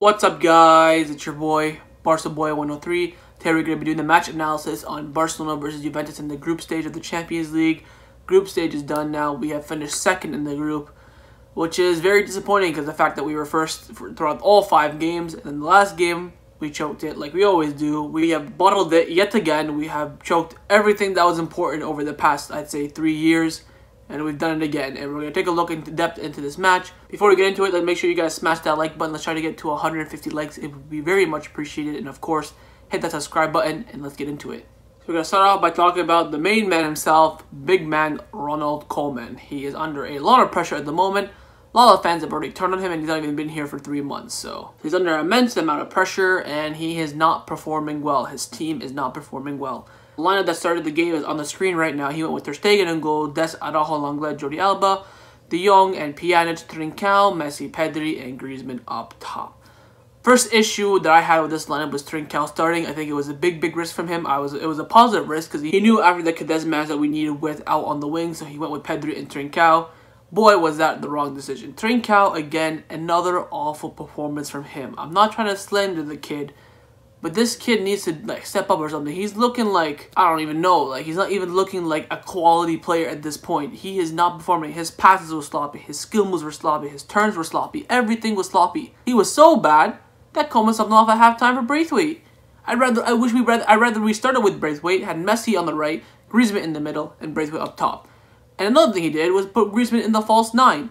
What's up, guys? It's your boy, Barca Boy 103. Today we're going to be doing the match analysis on Barcelona versus Juventus in the group stage of the Champions League. Group stage is done now. We have finished second in the group, which is very disappointing because the fact that we were first throughout all 5 games, and in the last game, we choked it like we always do. We have bottled it yet again. We have choked everything that was important over the past, I'd say, 3 years. And we've done it again, and we're going to take a look into depth into this match. Before we get into it, let's make sure you guys smash that like button. Let's try to get to 150 likes. It would be very much appreciated. And of course, hit that subscribe button, and let's get into it. So we're going to start off by talking about the main man himself, big man Ronald Koeman. He is under a lot of pressure at the moment. A lot of fans have already turned on him, and he's not even been here for 3 months. So he's under an immense amount of pressure, and he is not performing well. His team is not performing well. The lineup that started the game is on the screen right now. He went with Ter Stegen in goal, Dest, Lenglet, Jordi Alba, De Jong, and Pjanic, Trincao, Messi, Pedri, and Griezmann up top. First issue that I had with this lineup was Trincao starting. I think it was a big risk from him. It was a positive risk because he knew after the Cadiz match that we needed width out on the wing, so he went with Pedri and Trincao. Boy, was that the wrong decision. Trincao, again, another awful performance from him. I'm not trying to slander the kid, but this kid needs to step up or something. He's looking like, I don't even know, he's not even looking like a quality player at this point. He is not performing. His passes were sloppy, his skill moves were sloppy, his turns were sloppy, everything was sloppy. He was so bad that Koemans something off at halftime for Braithwaite. I'd rather we started with Braithwaite, had Messi on the right, Griezmann in the middle, and Braithwaite up top. And another thing he did was put Griezmann in the false 9.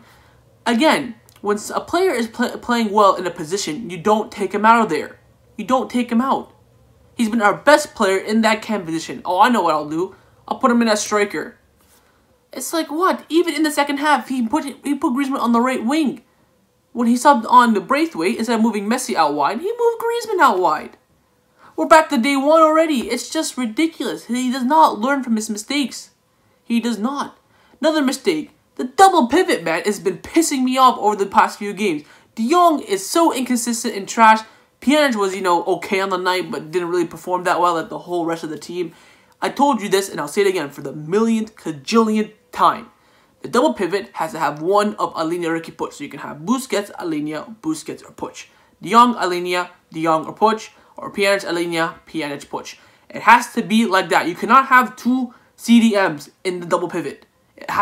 Again, when a player is playing well in a position, you don't take him out of there. You don't take him out. He's been our best player in that cam position. Oh, I know what I'll do. I'll put him in as striker. It's like, what? Even in the second half, he put Griezmann on the right wing. When he subbed on the Braithwaite, instead of moving Messi out wide, he moved Griezmann out wide. We're back to day 1 already. It's just ridiculous. He does not learn from his mistakes. He does not. Another mistake. The double pivot, man, has been pissing me off over the past few games. De Jong is so inconsistent and trash. Pjanic was, okay on the night, but didn't really perform that well like the whole rest of the team. I told you this, and I'll say it again for the millionth cajillionth time. The double pivot has to have one of Alena, Riqui Puig. So you can have Busquets, Alena, Busquets, or Puig. De Jong, Alena, De Jong, or Puig. Or Pjanic, Alena, Pjanic, Puig. It has to be like that. You cannot have 2 CDMs in the double pivot.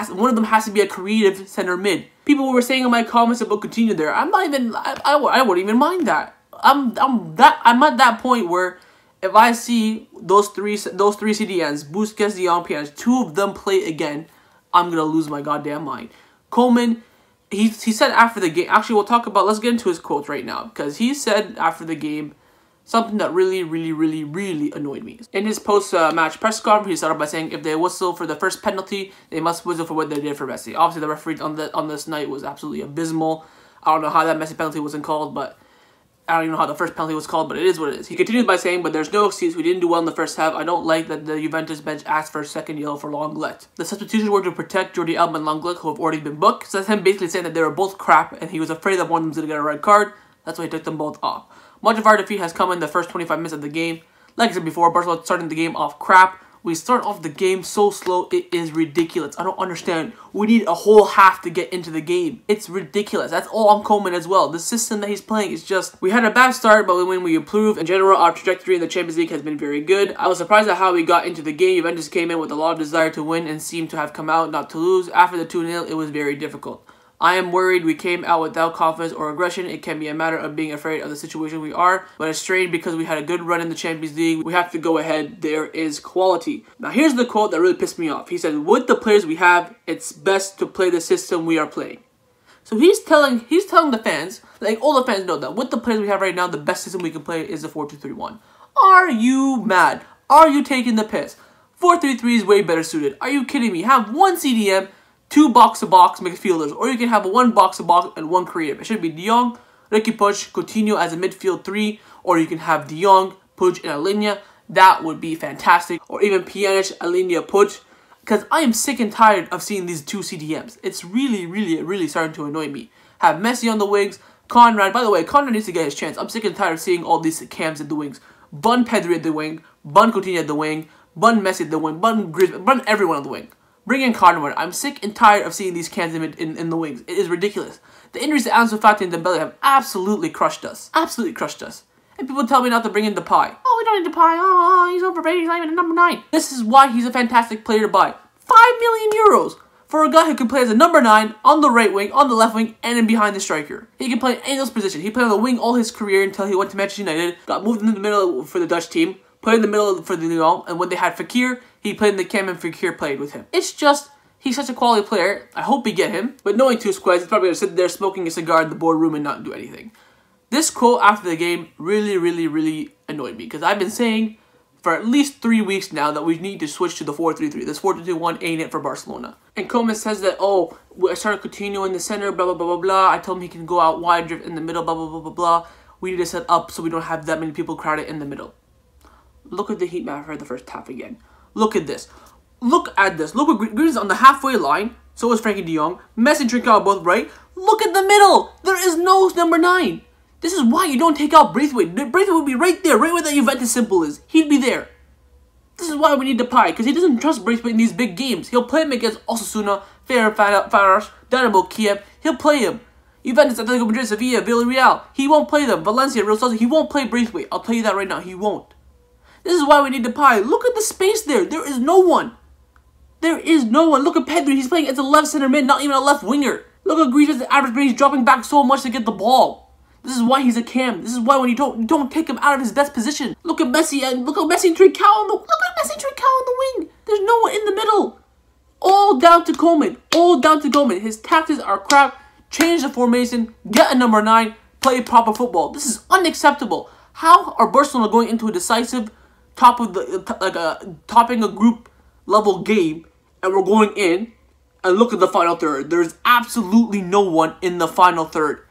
One of them has to be a creative center mid. People were saying in my comments about Coutinho there. I'm not even, I wouldn't even mind that. I'm at that point where if I see those three CDNs, Busquets, De Jong, Pjanic, 2 of them play again, I'm gonna lose my goddamn mind. Koeman, he said after the game. Actually, let's get into his quotes right now, because he said after the game something that really annoyed me. In his post-match press conference, he started by saying if they whistle for the first penalty, they must whistle for what they did for Messi. Obviously, the referee on this night was absolutely abysmal. I don't know how that Messi penalty wasn't called, but I don't even know how the first penalty was called, but it is what it is. He continued by saying, but there's no excuse. We didn't do well in the first half. I don't like that the Juventus bench asked for a second yellow for Lenglet. The substitutions were to protect Jordi Alba and Lenglet, who have already been booked. So that's him basically saying that they were both crap, and he was afraid that one of them was going to get a red card. That's why he took them both off. Much of our defeat has come in the first 25 minutes of the game. Like I said before, Barcelona starting the game off crap. We start off the game so slow, it is ridiculous. I don't understand. We need a whole half to get into the game. It's ridiculous. That's all on Koeman as well. The system that he's playing is just... We had a bad start, but when we improve, in general, our trajectory in the Champions League has been very good. I was surprised at how we got into the game. Juventus came in with a lot of desire to win and seemed to have come out not to lose. After the 2-0, it was very difficult. I am worried we came out without confidence or aggression. It can be a matter of being afraid of the situation we are, but it's strange because we had a good run in the Champions League. We have to go ahead. There is quality. Now here's the quote that really pissed me off. He said, with the players we have, it's best to play the system we are playing. So he's telling the fans, like all the fans know that with the players we have right now, the best system we can play is the 4-2-3-1. Are you mad? Are you taking the piss? 4-3-3 is way better suited. Are you kidding me? Have 1 CDM, 2 box-to-box midfielders, or you can have 1 box-to-box and 1 creative. It should be De Jong, Riqui Puig, Coutinho as a midfield 3, or you can have De Jong, Puig, and Alena. That would be fantastic. Or even Pjanic, Alena, Puig. Because I am sick and tired of seeing these 2 CDMs. It's really starting to annoy me. Have Messi on the wings, Konrad. By the way, Konrad needs to get his chance. I'm sick and tired of seeing all these cams at the wings. Bun Pedri at the wing, bun Coutinho at the wing, bun Messi at the wing, bun Griezmann, bun everyone on the wing. Bring in Konrad. I'm sick and tired of seeing these cans in the wings. It is ridiculous. The injuries to Ansu Fati and Dembele have absolutely crushed us. Absolutely crushed us. And people tell me not to bring in Depay. Oh, we don't need Depay. Oh, he's overrated. He's not even a number 9. This is why he's a fantastic player to buy. 5 million euros for a guy who can play as a number 9 on the right wing, on the left wing, and in behind the striker. He can play in any of those positions. He played on the wing all his career until he went to Manchester United, got moved into the middle for the Dutch team, played in the middle for the Lyon, and when they had Fekir, he played in the Camp and Fekir played with him. It's just, he's such a quality player. I hope we get him. But knowing two squads, he's probably going to sit there smoking a cigar in the boardroom and not do anything. This quote after the game really annoyed me because I've been saying for at least 3 weeks now that we need to switch to the 4-3-3. This 4-2-2-1 ain't it for Barcelona. And Koemans says that, oh, I started Coutinho in the center, blah, blah, blah, blah, blah. I told him he can go out wide, drift in the middle, blah, blah, blah, blah, blah. We need to set up so we don't have that many people crowded in the middle. Look at the heat map for the first half again. Look at this. Look at this. Look what Griezmann's on the halfway line. So is Frankie de Jong. Messi and Trincao both right. Look at the middle. There is no number 9. This is why you don't take out Braithwaite. Braithwaite would be right there, right where that Juventus symbol is. He'd be there. This is why we need Depay, because he doesn't trust Braithwaite in these big games. He'll play him against Osasuna, Fenerbahce, Dynamo Kiev. He'll play him. Juventus, Atletico Madrid, Sevilla, Villarreal. He won't play them. Valencia, Real Sociedad. He won't play Braithwaite. I'll tell you that right now. He won't. This is why we need Depay. Look at the space there. There is no one. There is no one. Look at Pedri. He's playing as a left center mid, not even a left winger. Look at Griezmann's average, but he's dropping back so much to get the ball. This is why he's a cam. This is why when you don't take him out of his best position. Look at Messi and Messi and Trincao on the wing. There's no one in the middle. All down to Koeman. All down to Koeman. His tactics are crap. Change the formation. Get a number 9. Play proper football. This is unacceptable. How are Barcelona going into a decisive topping a group level game, and we're going in and look at the final third? There's absolutely no one in the final third.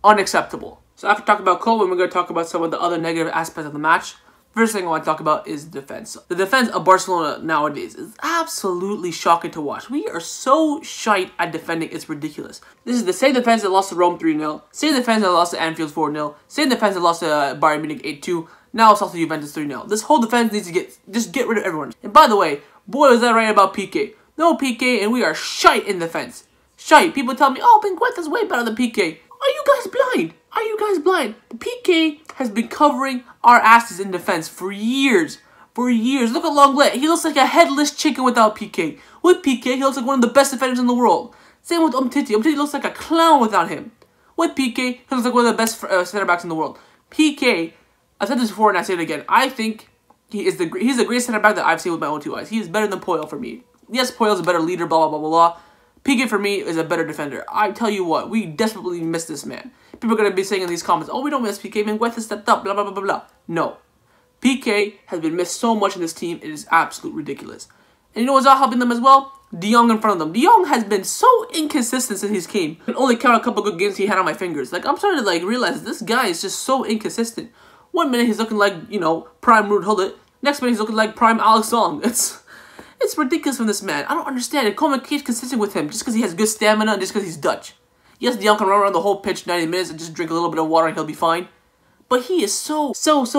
Unacceptable. So after talking about Koeman, we're going to talk about some of the other negative aspects of the match. First thing I want to talk about is defense. The defense of Barcelona nowadays is absolutely shocking to watch. We are so shite at defending, it's ridiculous. This is the same defense that lost to Rome 3-0, same defense that lost to Anfield 4-0, same defense that lost to Bayern Munich 8-2, now it's also Juventus 3-0. This whole defense needs to just get rid of everyone. And by the way, boy was that right about PK. No PK, and we are shite in defense. Shite. People tell me, oh, Bengueta's way better than PK. Are you guys blind? Are you guys blind? PK has been covering our asses in defense for years. For years. Look at Lenglet. He looks like a headless chicken without PK. With PK, he looks like one of the best defenders in the world. Same with Umtiti. Umtiti looks like a clown without him. With PK, he looks like one of the best center backs in the world. PK, I've said this before and I say it again. I think he's the greatest center back that I've seen with my own 2 eyes. He is better than Puyol for me. Yes, Puyol's a better leader, blah, blah, blah, blah, blah. PK for me is a better defender. I tell you what, we desperately miss this man. People are going to be saying in these comments, oh, we don't miss PK, Bengueta stepped up, blah, blah, blah, blah, blah. No. PK has been missed so much in this team, it is absolutely ridiculous. And you know what's not helping them as well? De Jong in front of them. De Jong has been so inconsistent since he's came. I can only count a couple good games he had on my fingers. Like, I'm starting to, realize this guy is just so inconsistent. One minute he's looking like, prime Ruud Gullit. Next minute he's looking like prime Alex Song. It's ridiculous from this man. I don't understand it. Koeman keeps consistent with him just because he has good stamina and just because he's Dutch. Yes, De Jong can run around the whole pitch 90 minutes and just drink a little bit of water and he'll be fine. But he is so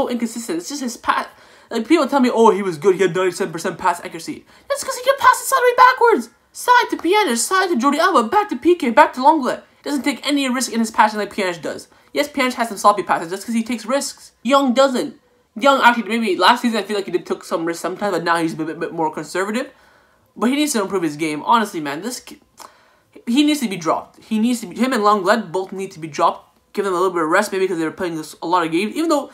inconsistent. It's just his pass. Like, people tell me, oh, he was good. He had 97% pass accuracy. That's because he can pass it sideways backwards. Side to Pjanic, side to Jordi Alba, back to PK, back to Lenglet. He doesn't take any risk in his passing like Pjanic does. Yes, Pjanic has some sloppy passes just because he takes risks. Young doesn't. Young actually, maybe last season I feel like he took some risks sometimes, but now he's a bit more conservative. But he needs to improve his game. Honestly, man, this kid, he needs to be dropped. Him and Lenglet both need to be dropped. Give them a little bit of rest, maybe because they were playing a lot of games. Even though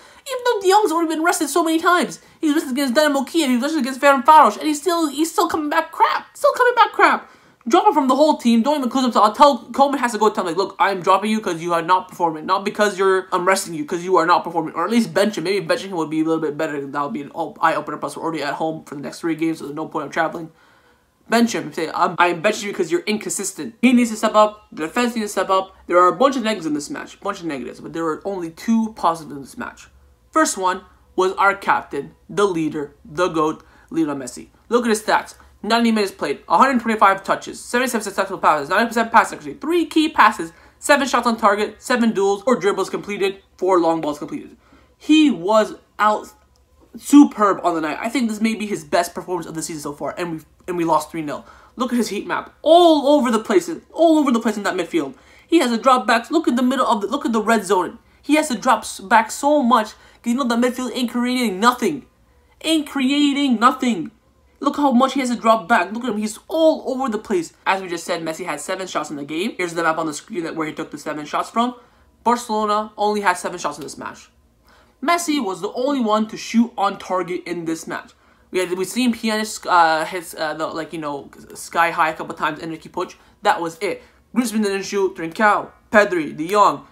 De Jong's already been rested so many times. He's rested against Dynamo Kiev, he's rested against Fenerbahce, and he's still coming back crap. Still coming back crap. Drop him from the whole team. Don't even include him. So I'll tell Koeman has to go tell him, like, look, I'm dropping you because you are not performing. Not because I'm resting you because you are not performing. Or at least bench him. Maybe benching him would be a little bit better. That would be an eye-opener. Plus, we're already at home for the next 3 games, so there's no point of traveling. Bench him. Say, I'm benching you because you're inconsistent. He needs to step up. The defense needs to step up. There are a bunch of negatives in this match. A bunch of negatives. But there were only 2 positives in this match. First one was our captain, the leader, the GOAT, Lionel Messi. Look at his stats. 90 minutes played, 125 touches, 77 successful passes, 90% pass accuracy, 3 key passes, 7 shots on target, 7 duels or dribbles completed, 4 long balls completed. He was superb on the night. I think this may be his best performance of the season so far, and we lost 3-0. Look at his heat map, all over the place in that midfield. He has a drop back. Look at the middle of look at the red zone. He has to drop back so much because you know the midfield ain't creating nothing. Look how much he has to drop back. Look at him. He's all over the place. As we just said, Messi had 7 shots in the game. Here's the map on the screen where he took the 7 shots from. Barcelona only had 7 shots in this match. Messi was the only one to shoot on target in this match. We seen Pianist hit sky high a couple times in Riqui Puig. That was it. Griezmann didn't shoot. Trincao, Pedri, De Jong,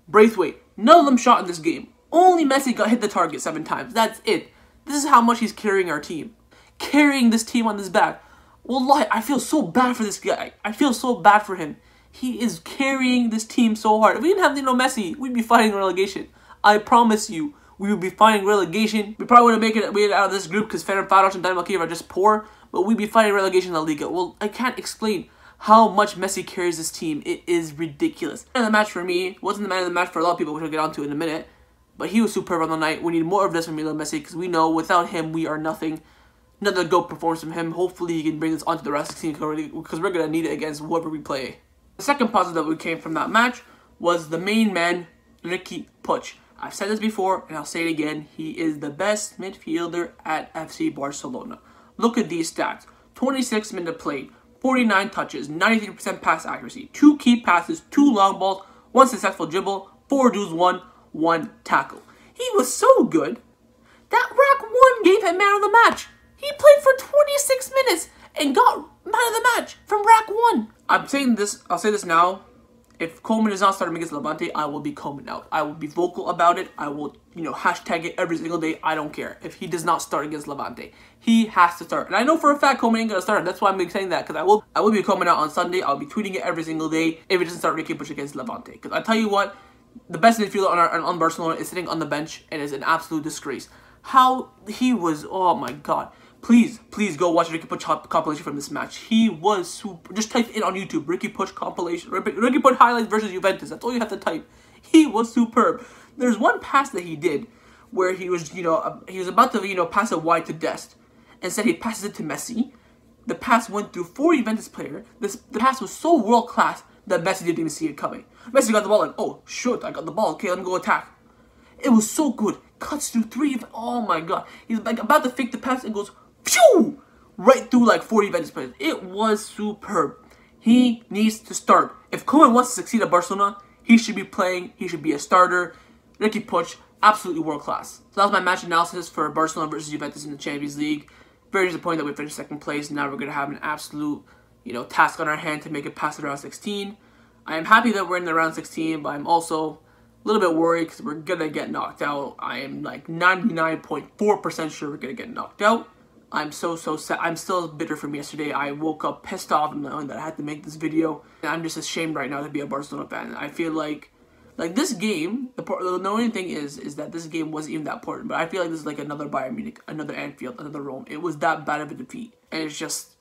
Braithwaite. None of them shot in this game. Only Messi got hit the target 7 times. That's it. This is how much he's carrying our team. Carrying this team on his back. Wallahi, I feel so bad for this guy. I feel so bad for him. He is carrying this team so hard. If we didn't have Messi, we'd be fighting relegation. I promise you, we would be fighting relegation. We probably wouldn't make it out of this group because Fenerbahce and Dynamo Kiev are just poor. But we'd be fighting relegation in La Liga. Well, I can't explain how much Messi carries this team. It is ridiculous. Man of the match for me wasn't the man of the match for a lot of people, which I'll get onto in a minute. But he was superb on the night. We need more of this from Messi because we know without him we are nothing. Another GOAT performance from him. Hopefully he can bring this onto the rest of the team because we're going to need it against whoever we play. The second positive that we came from that match was the main man, Riqui Puig. I've said this before and I'll say it again. He is the best midfielder at FC Barcelona. Look at these stats. 26 minutes played, 49 touches, 93% pass accuracy, 2 key passes, 2 long balls, 1 successful dribble, 4 duels won, 1 tackle. He was so good that Rack 1 gave him man of the match. He played for 26 minutes and got man of the match from Rack 1. I'm saying this, I'll say this now. If Koeman is not starting against Levante, I will be Koeman out. I will be vocal about it. I will, hashtag it every single day. I don't care. If he does not start against Levante, he has to start. And I know for a fact Koeman ain't going to start. That's why I'm saying that, because I will be Koeman out on Sunday. I'll be tweeting it every single day if it doesn't start Riqui Puig against Levante. Because I tell you what, the best midfielder on Barcelona is sitting on the bench and is an absolute disgrace. How he was, oh my god. Please go watch Riqui Puig compilation from this match. He was super. Just type in on YouTube, Riqui Puig compilation, Riqui Puig highlights versus Juventus. That's all you have to type. He was superb. There's one pass that he did where he was, he was about to, pass it wide to Dest. Instead, he passes it to Messi. The pass went through 4 Juventus players. The pass was so world class that Messi didn't even see it coming. Messi got the ball and, oh, shoot, I got the ball. Okay, let me go attack. It was so good. Cuts through 3. Oh my god. He's like about to fake the pass and goes, phew! Right through like 40 Juventus players. It was superb. He needs to start. If Koeman wants to succeed at Barcelona, he should be playing. He should be a starter. Riqui Puig, absolutely world class. So that was my match analysis for Barcelona versus Juventus in the Champions League. Very disappointed that we finished 2nd place. Now we're going to have an absolute, task on our hand to make it past the round 16. I am happy that we're in the round 16, but I'm also a little bit worried because we're going to get knocked out. I am like 99.4% sure we're going to get knocked out. I'm so sad. I'm still bitter from yesterday. I woke up pissed off knowing that I had to make this video. And I'm just ashamed right now to be a Barcelona fan. I feel like this game, the only thing is that this game wasn't even that important. But I feel like this is like another Bayern Munich, another Anfield, another Rome. It was that bad of a defeat. And it's just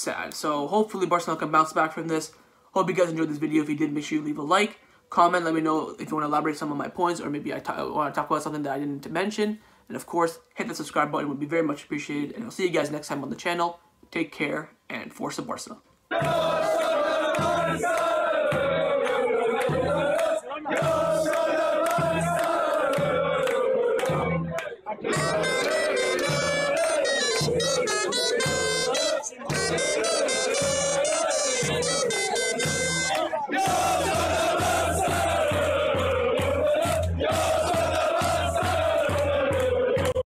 sad. So hopefully Barcelona can bounce back from this. Hope you guys enjoyed this video. If you did, make sure you leave a like. Comment, let me know if you want to elaborate some of my points. Or maybe I want to talk about something that I didn't mention. And of course, hit the subscribe button, would be very much appreciated. And I'll see you guys next time on the channel. Take care and Forza Barca. Yeah.